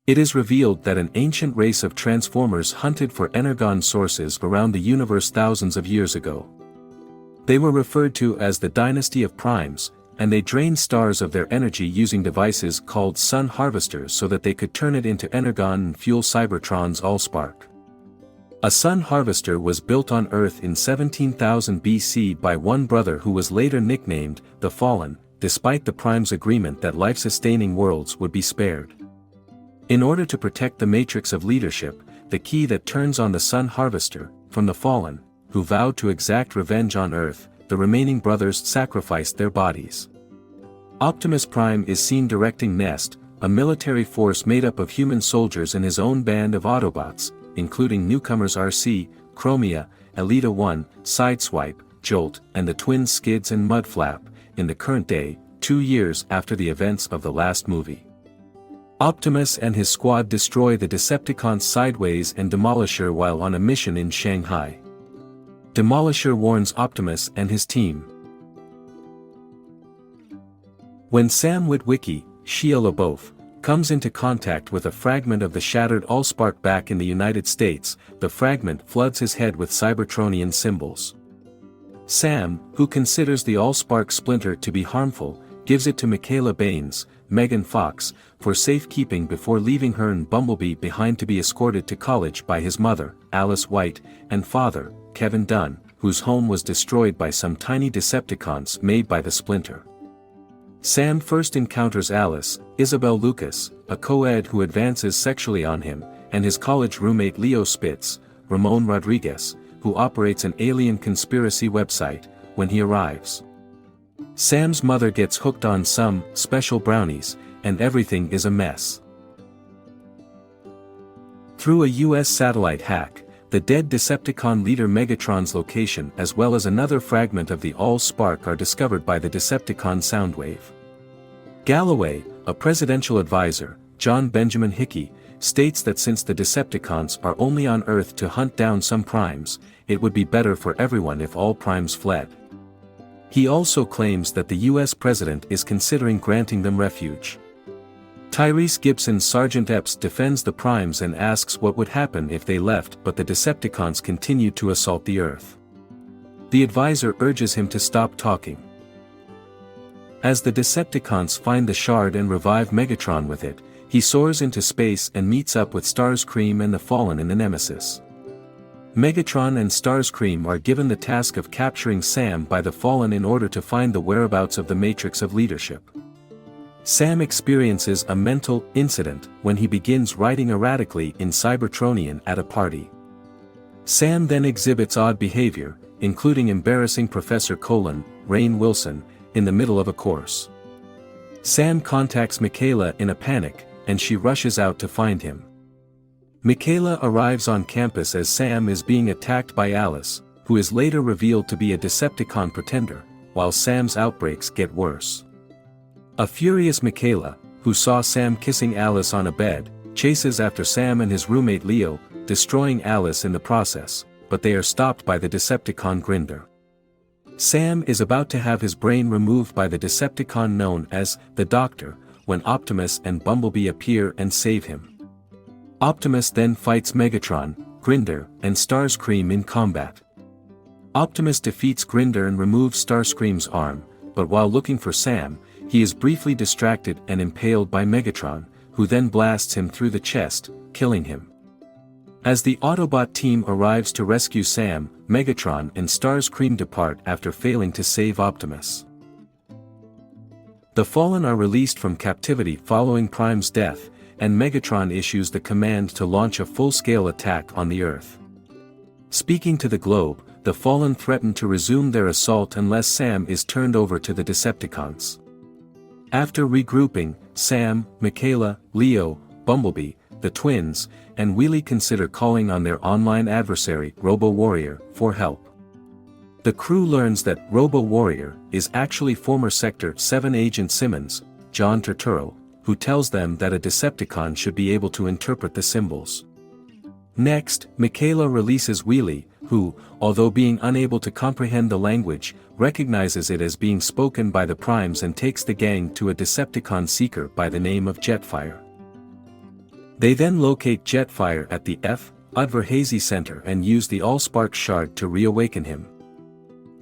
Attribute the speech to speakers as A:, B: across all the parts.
A: It is revealed that an ancient race of transformers hunted for energon sources around the universe thousands of years ago. They were referred to as the Dynasty of Primes, and they drained stars of their energy using devices called sun harvesters so that they could turn it into energon and fuel Cybertron's Allspark. A sun harvester was built on Earth in 17,000 BC by one brother who was later nicknamed the Fallen, despite the Prime's agreement that life-sustaining worlds would be spared. In order to protect the matrix of leadership, the key that turns on the sun harvester, from the Fallen, who vowed to exact revenge on Earth, the remaining brothers sacrificed their bodies. Optimus Prime is seen directing Nest, a military force made up of human soldiers and his own band of Autobots, including newcomers RC, Chromia, Elita 1, Sideswipe, Jolt, and the twins Skids and Mudflap, in the current day, 2 years after the events of the last movie. Optimus and his squad destroy the Decepticons Sideways and Demolisher while on a mission in Shanghai. Demolisher warns Optimus and his team. When Sam Witwicky, Shia LaBeouf, comes into contact with a fragment of the shattered Allspark back in the United States, the fragment floods his head with Cybertronian symbols. Sam, who considers the Allspark splinter to be harmful, gives it to Michaela Baines, Megan Fox, for safekeeping before leaving her and Bumblebee behind to be escorted to college by his mother, Alice White, and father, Kevin Dunn, whose home was destroyed by some tiny Decepticons made by the splinter. Sam first encounters Alice, Isabel Lucas, a co-ed who advances sexually on him, and his college roommate Leo Spitz, Ramon Rodriguez, who operates an alien conspiracy website, when he arrives. Sam's mother gets hooked on some special brownies, and everything is a mess. Through a US satellite hack, the dead Decepticon leader Megatron's location as well as another fragment of the Allspark are discovered by the Decepticon Soundwave. Galloway, a presidential advisor, John Benjamin Hickey, states that since the Decepticons are only on Earth to hunt down some primes, it would be better for everyone if all primes fled. He also claims that the US president is considering granting them refuge. Tyrese Gibson's Sergeant Epps defends the primes and asks what would happen if they left, but the Decepticons continue to assault the Earth. The advisor urges him to stop talking. As the Decepticons find the shard and revive Megatron with it, he soars into space and meets up with Starscream and the Fallen in the Nemesis. Megatron and Starscream are given the task of capturing Sam by the Fallen in order to find the whereabouts of the Matrix of Leadership. Sam experiences a mental incident when he begins writing erratically in Cybertronian at a party. Sam then exhibits odd behavior, including embarrassing Professor Rainn Wilson, in the middle of a course. Sam contacts Michaela in a panic, and she rushes out to find him. Michaela arrives on campus as Sam is being attacked by Alice, who is later revealed to be a Decepticon pretender, while Sam's outbreaks get worse. A furious Michaela, who saw Sam kissing Alice on a bed, chases after Sam and his roommate Leo, destroying Alice in the process, but they are stopped by the Decepticon Grinder. Sam is about to have his brain removed by the Decepticon known as the Doctor, when Optimus and Bumblebee appear and save him. Optimus then fights Megatron, Grinder, and Starscream in combat. Optimus defeats Grinder and removes Starscream's arm, but while looking for Sam, he is briefly distracted and impaled by Megatron, who then blasts him through the chest, killing him. As the Autobot team arrives to rescue Sam, Megatron and Starscream depart after failing to save Optimus. The Fallen are released from captivity following Prime's death, and Megatron issues the command to launch a full-scale attack on the Earth. Speaking to the Globe, the Fallen threaten to resume their assault unless Sam is turned over to the Decepticons. After regrouping, Sam, Michaela, Leo, Bumblebee, the twins, and Wheelie consider calling on their online adversary, Robo-Warrior, for help. The crew learns that Robo-Warrior is actually former Sector 7 Agent Simmons, John Turturro, who tells them that a Decepticon should be able to interpret the symbols. Next, Michaela releases Wheelie, who, although being unable to comprehend the language, recognizes it as being spoken by the Primes and takes the gang to a Decepticon seeker by the name of Jetfire. They then locate Jetfire at the Udvar-Hazy Center and use the Allspark shard to reawaken him.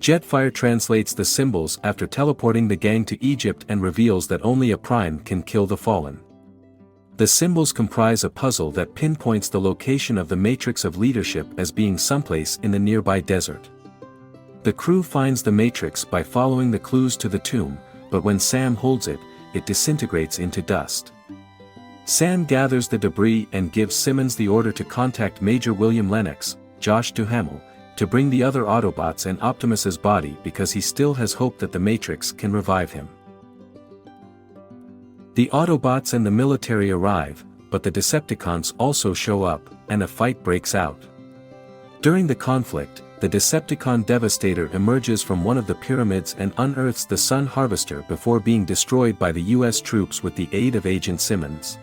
A: Jetfire translates the symbols after teleporting the gang to Egypt and reveals that only a Prime can kill the Fallen. The symbols comprise a puzzle that pinpoints the location of the Matrix of Leadership as being someplace in the nearby desert. The crew finds the Matrix by following the clues to the tomb, but when Sam holds it, it disintegrates into dust. Sam gathers the debris and gives Simmons the order to contact Major William Lennox, Josh Duhamel, to bring the other Autobots and Optimus's body because he still has hope that the Matrix can revive him. The Autobots and the military arrive, but the Decepticons also show up, and a fight breaks out. During the conflict, the Decepticon Devastator emerges from one of the pyramids and unearths the Sun Harvester before being destroyed by the US troops with the aid of Agent Simmons.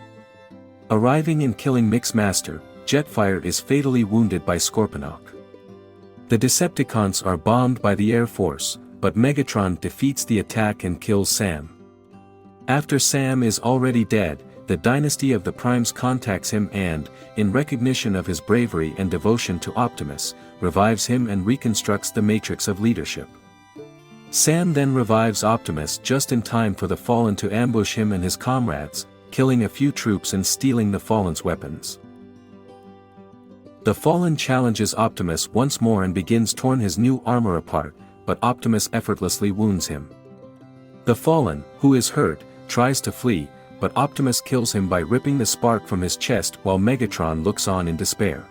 A: Arriving and killing Mixmaster, Jetfire is fatally wounded by Scorponok. The Decepticons are bombed by the Air Force, but Megatron defeats the attack and kills Sam. After Sam is already dead, the Dynasty of the Primes contacts him and, in recognition of his bravery and devotion to Optimus, revives him and reconstructs the Matrix of Leadership. Sam then revives Optimus just in time for the Fallen to ambush him and his comrades, killing a few troops and stealing the Fallen's weapons. The Fallen challenges Optimus once more and begins tearing his new armor apart, but Optimus effortlessly wounds him. The Fallen, who is hurt, tries to flee, but Optimus kills him by ripping the spark from his chest while Megatron looks on in despair.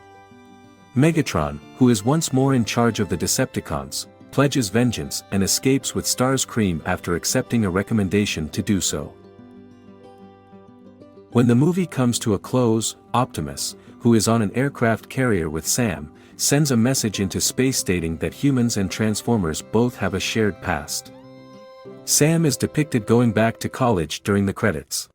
A: Megatron, who is once more in charge of the Decepticons, pledges vengeance and escapes with Starscream after accepting a recommendation to do so. When the movie comes to a close, Optimus, who is on an aircraft carrier with Sam, sends a message into space stating that humans and Transformers both have a shared past. Sam is depicted going back to college during the credits.